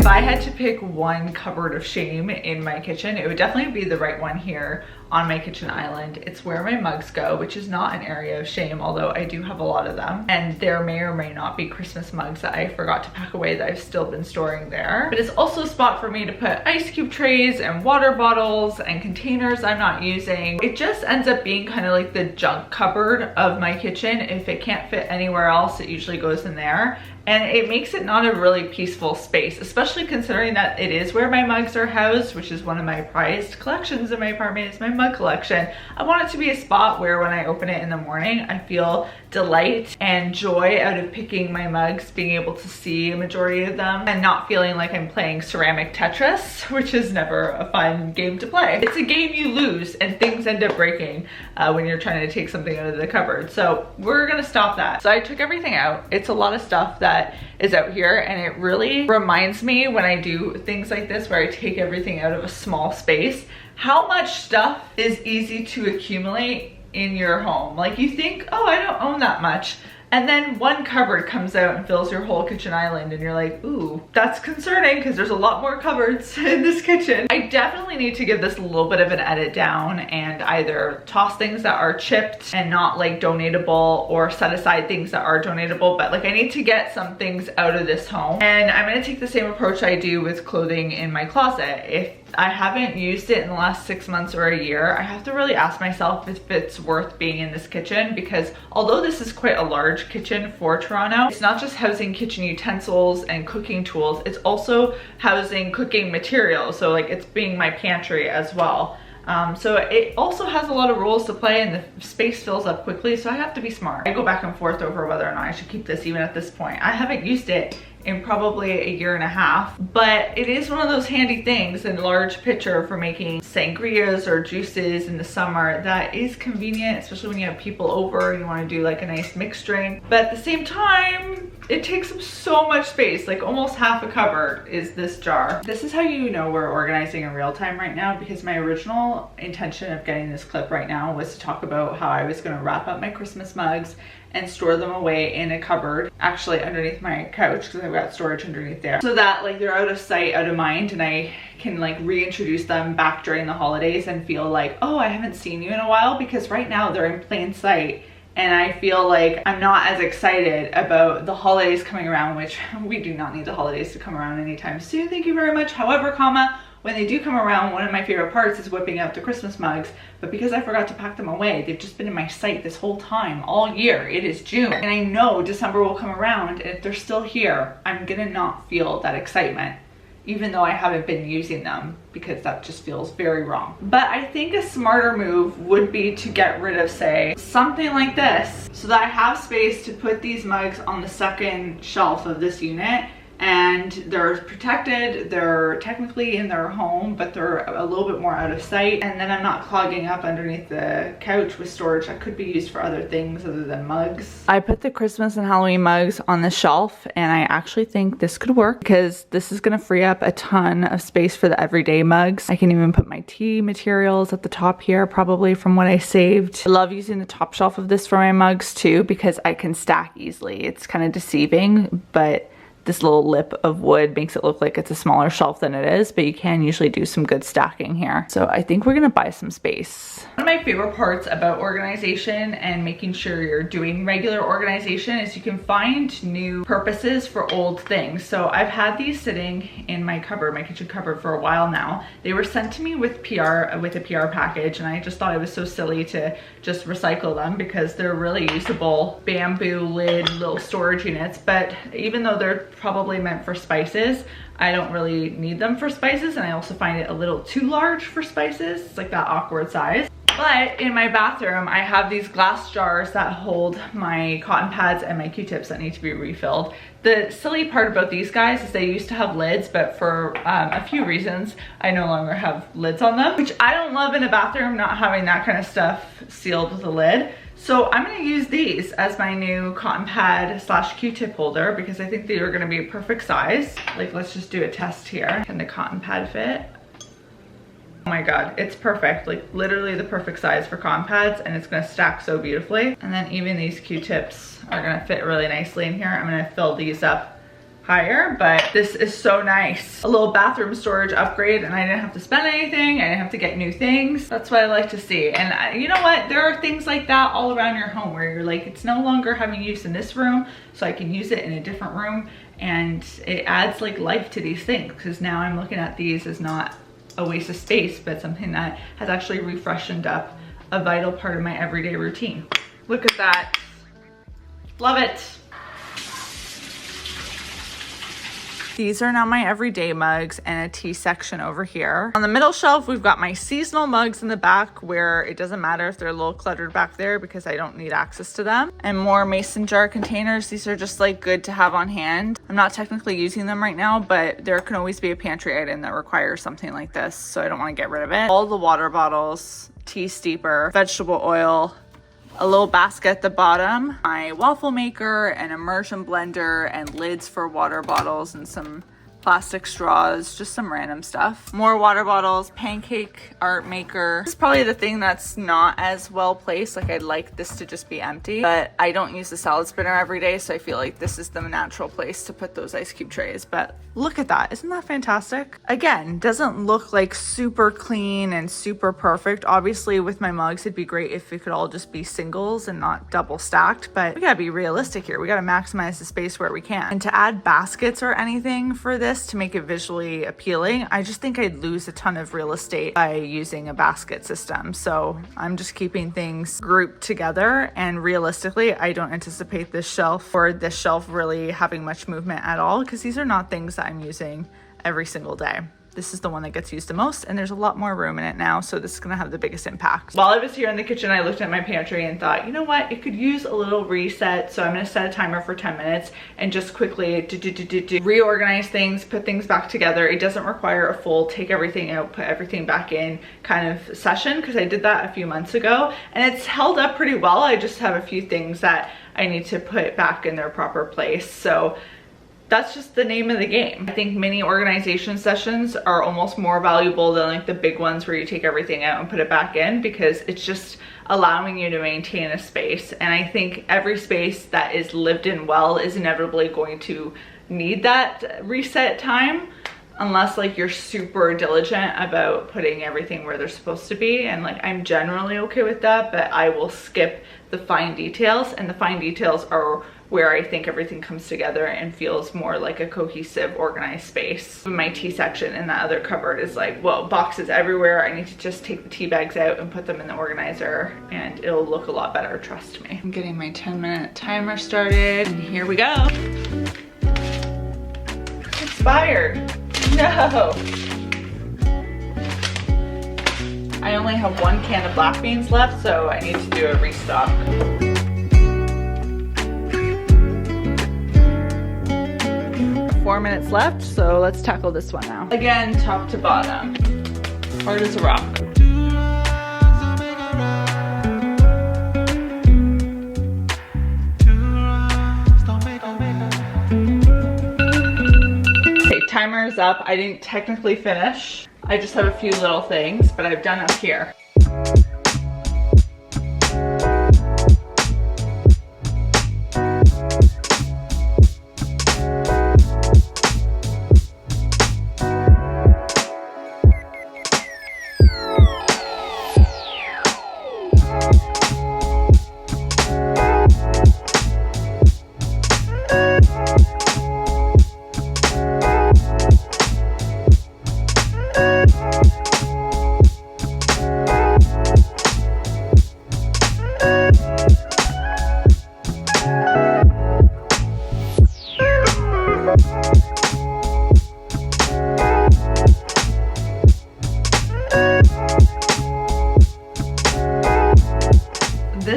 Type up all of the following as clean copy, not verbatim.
I had to pick one cupboard of shame in my kitchen, it would definitely be the right one here on my kitchen island. It's where my mugs go, which is not an area of shame, although I do have a lot of them. And there may or may not be Christmas mugs that I forgot to pack away that I've still been storing there. But it's also a spot for me to put ice cube trays and water bottles and containers I'm not using. It just ends up being kind of like the junk cupboard of my kitchen. If it can't fit anywhere else, it usually goes in there. And it makes it not a really peaceful space, especially considering that it is where my mugs are housed, which is one of my prized collections in my apartment, is my mug collection. I want it to be a spot where when I open it in the morning, I feel delight and joy out of picking my mugs, being able to see a majority of them and not feeling like I'm playing ceramic Tetris, which is never a fun game to play. It's a game you lose and things end up breaking when you're trying to take something out of the cupboard. So we're gonna stop that. So I took everything out. It's a lot of stuff that is out here, and it really reminds me when I do things like this where I take everything out of a small space, how much stuff is easy to accumulate in your home. Like you think, oh, I don't own that much. And then one cupboard comes out and fills your whole kitchen island and you're like, ooh, that's concerning because there's a lot more cupboards in this kitchen. I definitely need to give this a little bit of an edit down and either toss things that are chipped and not like donatable, or set aside things that are donatable, but like I need to get some things out of this home. And I'm gonna take the same approach I do with clothing in my closet. If I haven't used it in the last 6 months or a year, I have to really ask myself if it's worth being in this kitchen, because although this is quite a large kitchen for Toronto, it's not just housing kitchen utensils and cooking tools, it's also housing cooking materials. So like it's being my pantry as well. So it also has a lot of roles to play and the space fills up quickly, so I have to be smart. I go back and forth over whether or not I should keep this even at this point. I haven't used it in probably a year and a half, but it is one of those handy things in large pitcher for making sangrias or juices in the summer that is convenient, especially when you have people over and you want to do like a nice mixed drink. But at the same time, it takes up so much space, like almost half a cupboard is this jar. This is how you know we're organizing in real time right now, because my original intention of getting this clip right now was to talk about how I was going to wrap up my Christmas mugs and store them away in a cupboard, actually underneath my couch, because I've got storage underneath there, so that like they're out of sight, out of mind, and I can like reintroduce them back during the holidays and feel like, oh, I haven't seen you in a while, because right now they're in plain sight. And I feel like I'm not as excited about the holidays coming around, which we do not need the holidays to come around anytime soon, thank you very much. However, when they do come around, one of my favorite parts is whipping out the Christmas mugs, but because I forgot to pack them away, they've just been in my sight this whole time, all year. It is June, and I know December will come around, and if they're still here, I'm gonna not feel that excitement, even though I haven't been using them, because that just feels very wrong. But I think a smarter move would be to get rid of, say, something like this, so that I have space to put these mugs on the second shelf of this unit, and they're protected, they're technically in their home, but they're a little bit more out of sight, and then I'm not clogging up underneath the couch with storage that could be used for other things other than mugs. I put the Christmas and Halloween mugs on the shelf, and I actually think this could work, because this is gonna free up a ton of space for the everyday mugs. I can even put my tea materials at the top here, probably from what I saved. I love using the top shelf of this for my mugs too, because I can stack easily. It's kind of deceiving, but this little lip of wood makes it look like it's a smaller shelf than it is, but you can usually do some good stacking here. So I think we're gonna buy some space. One of my favorite parts about organization and making sure you're doing regular organization is you can find new purposes for old things. So I've had these sitting in my cupboard, my kitchen cupboard, for a while now. They were sent to me with a PR package, and I just thought it was so silly to just recycle them, because they're really usable bamboo lid little storage units. But even though they're probably meant for spices, I don't really need them for spices, and I also find it a little too large for spices. It's like that awkward size. But in my bathroom, I have these glass jars that hold my cotton pads and my Q-tips that need to be refilled. The silly part about these guys is they used to have lids, but for a few reasons, I no longer have lids on them, which I don't love in a bathroom, not having that kind of stuff sealed with a lid. So I'm gonna use these as my new cotton pad / Q-tip holder, because I think they are gonna be a perfect size. Like, let's just do a test here. Can the cotton pad fit? Oh my god, it's perfect. Like literally the perfect size for cotton pads, and it's gonna stack so beautifully. And then even these Q-tips are gonna fit really nicely in here. I'm gonna fill these up higher, but this is so nice. A little bathroom storage upgrade, and I didn't have to spend anything. I didn't have to get new things. That's what I like to see. And you know what? There are things like that all around your home where you're like, it's no longer having use in this room, so I can use it in a different room. And it adds like life to these things, because now I'm looking at these as not a waste of space, but something that has actually refreshened up a vital part of my everyday routine. Look at that. Love it. These are now my everyday mugs and a tea section over here. On the middle shelf, we've got my seasonal mugs in the back, where it doesn't matter if they're a little cluttered back there because I don't need access to them. And more mason jar containers. These are just like good to have on hand. I'm not technically using them right now, but there can always be a pantry item that requires something like this, so I don't want to get rid of it. All the water bottles, tea steeper, vegetable oil, a little basket at the bottom, my waffle maker, an immersion blender, and lids for water bottles and some plastic straws, just some random stuff. More water bottles, pancake art maker. This is probably the thing that's not as well placed. Like, I'd like this to just be empty, but I don't use the salad spinner every day, so I feel like this is the natural place to put those ice cube trays. But look at that, isn't that fantastic? Again, doesn't look like super clean and super perfect. Obviously with my mugs, it'd be great if it could all just be singles and not double stacked, but we gotta be realistic here. We gotta maximize the space where we can. And to add baskets or anything for this to make it visually appealing, I just think I'd lose a ton of real estate by using a basket system. So I'm just keeping things grouped together, and realistically, I don't anticipate this shelf or this shelf really having much movement at all, because these are not things that I'm using every single day. This is the one that gets used the most, and there's a lot more room in it now, so this is gonna have the biggest impact. While I was here in the kitchen, I looked at my pantry and thought, you know what, it could use a little reset, so I'm gonna set a timer for 10 minutes and just quickly reorganize things, put things back together. It doesn't require a full take everything out, put everything back in kind of session, because I did that a few months ago, and it's held up pretty well. I just have a few things that I need to put back in their proper place. So that's just the name of the game. I think mini organization sessions are almost more valuable than like the big ones where you take everything out and put it back in, because it's just allowing you to maintain a space. And I think every space that is lived in well is inevitably going to need that reset time, unless like you're super diligent about putting everything where they're supposed to be. And like, I'm generally okay with that, but I will skip the fine details, and the fine details are where I think everything comes together and feels more like a cohesive, organized space. My tea section in that other cupboard is like, whoa, boxes everywhere. I need to just take the tea bags out and put them in the organizer, and it'll look a lot better, trust me. I'm getting my 10-minute timer started, and here we go. Expired. No. I only have 1 can of black beans left, so I need to do a restock. Four minutes left, so let's tackle this one now. Again, top to bottom, hard as a rock. Okay, timer is up. I didn't technically finish. I just have a few little things, but I've done up here.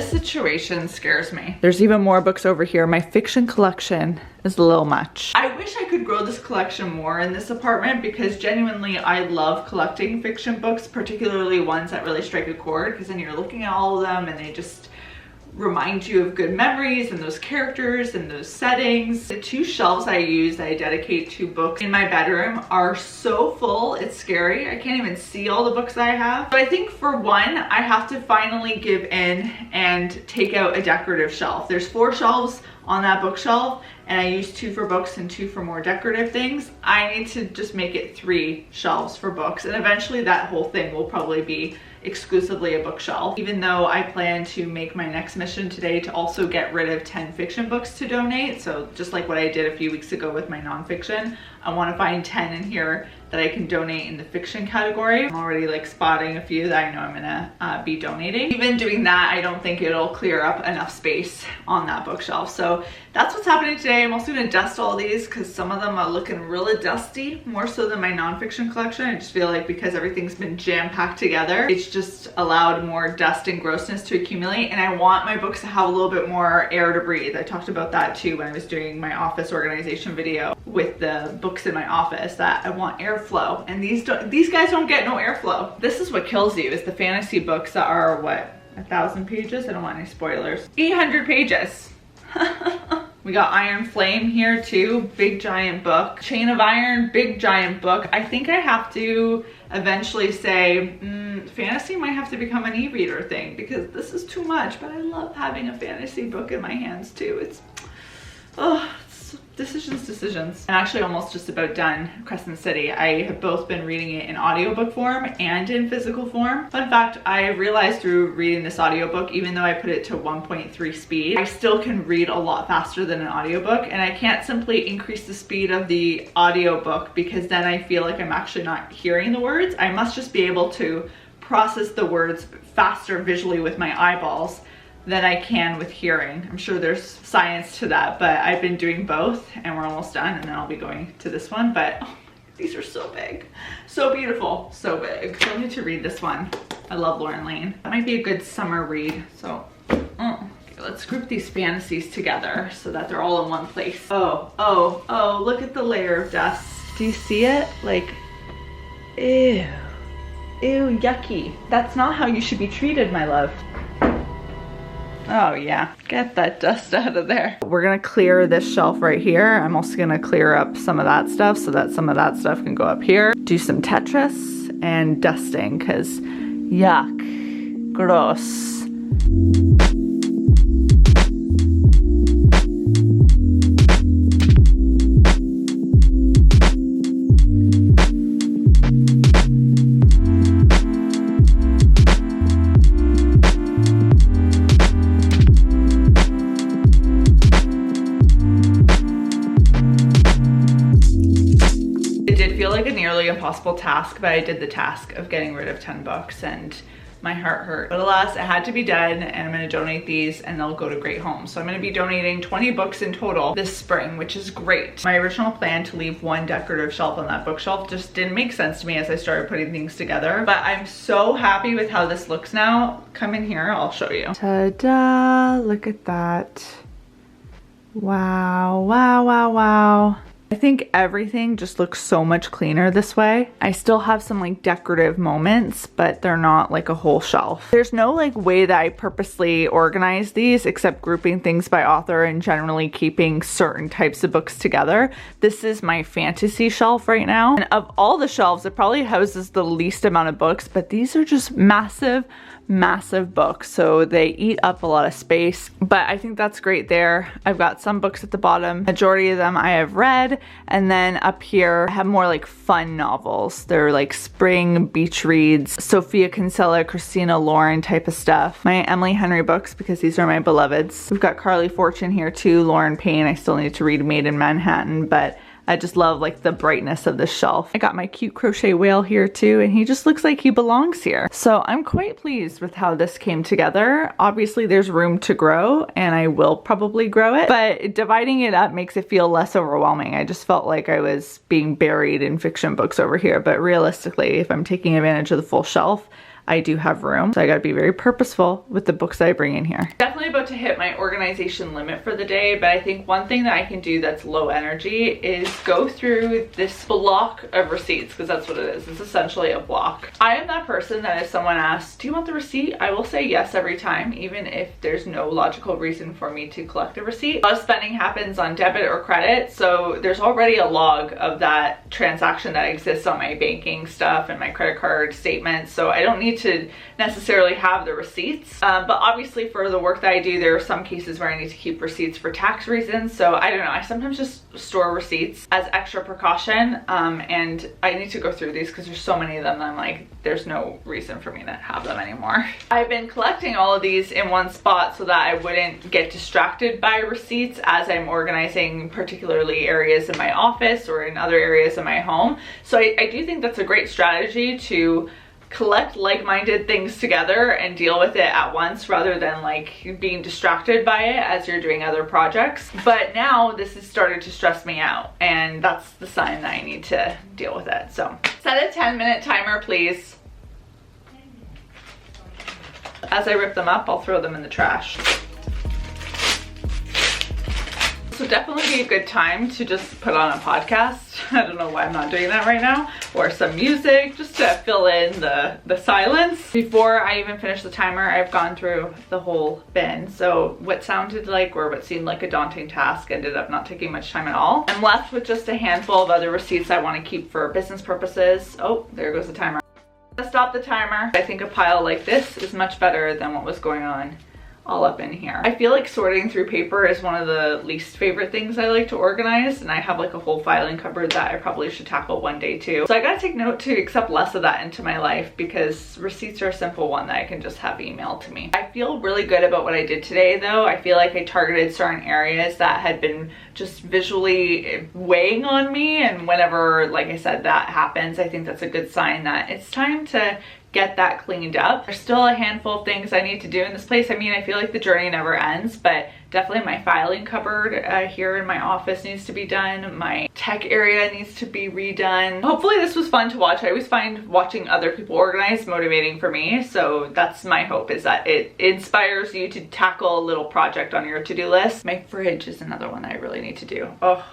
Situation scares me. There's even more books over here. My fiction collection is a little much. I wish I could grow this collection more in this apartment, because genuinely I love collecting fiction books, particularly ones that really strike a chord, because then you're looking at all of them and they just remind you of good memories and those characters and those settings. The 2 shelves I use that I dedicate to books in my bedroom are so full, it's scary. I can't even see all the books that I have. So I think for one, I have to finally give in and take out a decorative shelf. There's 4 shelves on that bookshelf, and I use 2 for books and 2 for more decorative things. I need to just make it 3 shelves for books, and eventually that whole thing will probably be exclusively a bookshelf, even though I plan to make my next mission today to also get rid of 10 fiction books to donate. So just like what I did a few weeks ago with my nonfiction, I want to find 10 in here that I can donate in the fiction category. I'm already like spotting a few that I know I'm gonna be donating. Even doing that, I don't think it'll clear up enough space on that bookshelf. So that's what's happening today. I'm also gonna dust all these because some of them are looking really dusty, more so than my nonfiction collection. I just feel like because everything's been jam-packed together, it's just allowed more dust and grossness to accumulate, and I want my books to have a little bit more air to breathe. I talked about that too when I was doing my office organization video with the books in my office, that I want airflow, and these guys don't get no airflow. This is what kills you, is the fantasy books that are what, 1,000 pages? I don't want any spoilers. 800 pages. We got Iron Flame here too, big giant book. Chain of Iron, big giant book. I think I have to eventually say, fantasy might have to become an e-reader thing because this is too much, but I love having a fantasy book in my hands too. It's decisions. I'm actually almost just about done Crescent City. I have both been reading it in audiobook form and in physical form. Fun fact, I realized through reading this audiobook, even though I put it to 1.3 speed, I still can read a lot faster than an audiobook, and I can't simply increase the speed of the audiobook because then I feel like I'm actually not hearing the words. I must just be able to process the words faster visually with my eyeballs than I can with hearing. I'm sure there's science to that, but I've been doing both and we're almost done, and then I'll be going to this one. But oh, these are so big, so beautiful, so big. So I need to read this one. I love Lauren Lane. That might be a good summer read. So okay, let's group these fantasies together so that they're all in one place. Oh, look at the layer of dust. Do you see it? Like, ew, yucky. That's not how you should be treated, my love. Oh yeah, get that dust out of there. We're gonna clear this shelf right here. I'm also gonna clear up some of that stuff so that some of that stuff can go up here. Do some Tetris and dusting, because yuck, gross. Impossible task, but I did the task of getting rid of 10 books and my heart hurt. But alas, it had to be done, and I'm gonna donate these and they'll go to great homes. So I'm gonna be donating 20 books in total this spring, which is great. My original plan to leave one decorative shelf on that bookshelf just didn't make sense to me as I started putting things together. But I'm so happy with how this looks now. Come in here, I'll show you. Ta-da, look at that. Wow, wow, wow, wow. I think everything just looks so much cleaner this way. I still have some like decorative moments, but they're not like a whole shelf. There's no like way that I purposely organize these except grouping things by author and generally keeping certain types of books together. This is my fantasy shelf right now. And of all the shelves, it probably houses the least amount of books, but these are just massive books, so they eat up a lot of space, but I think that's great there. I've got some books at the bottom. Majority of them I have read, and then up here I have more like fun novels. They're like spring beach reads, Sophia Kinsella, Christina Lauren type of stuff. My Emily Henry books, because these are my beloveds. We've got Carly Fortune here too, Lauren Payne. I still need to read Made in Manhattan, but I just love like the brightness of this shelf. I got my cute crochet whale here too, and he just looks like he belongs here. So I'm quite pleased with how this came together. Obviously there's room to grow, and I will probably grow it, but dividing it up makes it feel less overwhelming. I just felt like I was being buried in fiction books over here, but realistically, if I'm taking advantage of the full shelf, I do have room. So I gotta be very purposeful with the books I bring in here. Definitely about to hit my organization limit for the day, but I think one thing that I can do that's low energy is go through this block of receipts, because that's what it is. It's essentially a block. I am that person that if someone asks, do you want the receipt? I will say yes every time, even if there's no logical reason for me to collect a receipt. A lot of spending happens on debit or credit, so there's already a log of that transaction that exists on my banking stuff and my credit card statements, so I don't need need to necessarily have the receipts, but obviously for the work that I do, there are some cases where I need to keep receipts for tax reasons. So I don't know, I sometimes just store receipts as extra precaution, and I need to go through these because there's so many of them that I'm like, there's no reason for me to have them anymore. I've been collecting all of these in one spot so that I wouldn't get distracted by receipts as I'm organizing particularly areas in my office or in other areas in my home. So I do think that's a great strategy to collect like-minded things together and deal with it at once rather than like being distracted by it as you're doing other projects. But now this has started to stress me out, and that's the sign that I need to deal with it. So set a 10-minute timer, please. As I rip them up, I'll throw them in the trash. This would definitely be a good time to just put on a podcast. I don't know why I'm not doing that right now. Or some music, just to fill in the silence. Before I even finish the timer, I've gone through the whole bin. So what sounded like, or what seemed like a daunting task, ended up not taking much time at all. I'm left with just a handful of other receipts I want to keep for business purposes. Oh, there goes the timer. Let's stop the timer. I think a pile like this is much better than what was going on all up in here. I feel like sorting through paper is one of the least favorite things I like to organize, and I have like a whole filing cupboard that I probably should tackle one day too. So I gotta take note to accept less of that into my life, because receipts are a simple one that I can just have emailed to me. I feel really good about what I did today though. I feel like I targeted certain areas that had been just visually weighing on me, and whenever, like I said, that happens, I think that's a good sign that it's time to get that cleaned up. There's still a handful of things I need to do in this place. I mean, I feel like the journey never ends, but definitely my filing cupboard here in my office needs to be done. My tech area needs to be redone. Hopefully this was fun to watch. I always find watching other people organize motivating for me. So that's my hope, is that it inspires you to tackle a little project on your to-do list. My fridge is another one that I really need to do. Oh,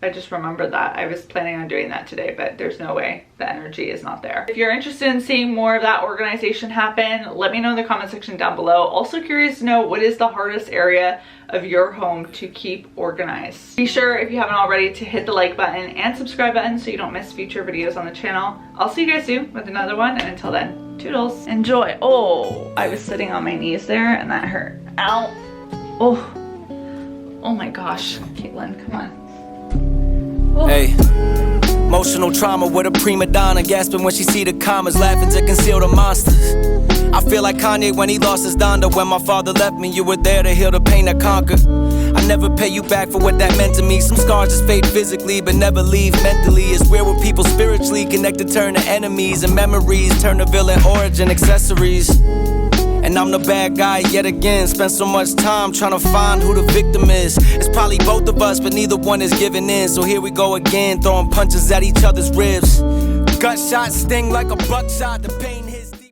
I just remembered that. I was planning on doing that today, but there's no way. The energy is not there. If you're interested in seeing more of that organization happen, let me know in the comment section down below. Also curious to know, what is the hardest area of your home to keep organized? Be sure, if you haven't already, to hit the like button and subscribe button so you don't miss future videos on the channel. I'll see you guys soon with another one, and until then, toodles. Enjoy. Oh, I was sitting on my knees there and that hurt. Ow. Oh my gosh. Caitlin, come on. Hey, emotional trauma with a prima donna, gasping when she see the commas, laughing to conceal the monsters. I feel like Kanye when he lost his Donda. When my father left me, you were there to heal the pain I conquered. I never pay you back for what that meant to me. Some scars just fade physically, but never leave mentally. It's where people spiritually connected turn to enemies, and memories turn to villain origin accessories. And I'm the bad guy yet again. Spent so much time trying to find who the victim is. It's probably both of us, but neither one is giving in. So here we go again, throwing punches at each other's ribs. Gunshots sting like a buckshot, the pain